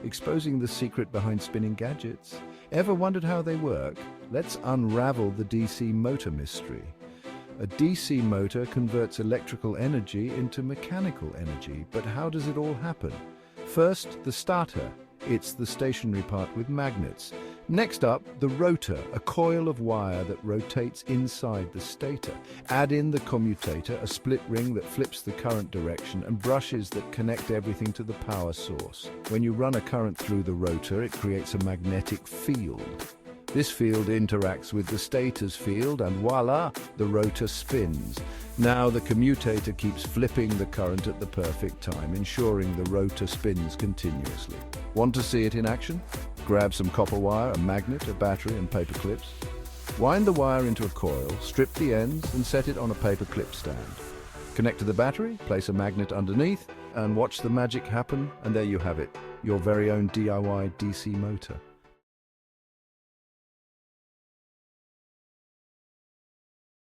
exposing the secret behind spinning gadgets. Ever wondered how they work? Let's unravel the DC motor mystery. A DC motor converts electrical energy into mechanical energy, but how does it all happen? First, the stator. It's the stationary part with magnets. Next up, the rotor, a coil of wire that rotates inside the stator. Add in the commutator, a split ring that flips the current direction, and brushes that connect everything to the power source. When you run a current through the rotor, it creates a magnetic field. This field interacts with the stator's field, and voila, the rotor spins. Now the commutator keeps flipping the current at the perfect time, ensuring the rotor spins continuously. Want to see it in action? Grab some copper wire, a magnet, a battery, and paper clips. Wind the wire into a coil, strip the ends, and set it on a paper clip stand. Connect to the battery, place a magnet underneath, and watch the magic happen, and there you have it, your very own DIY DC motor.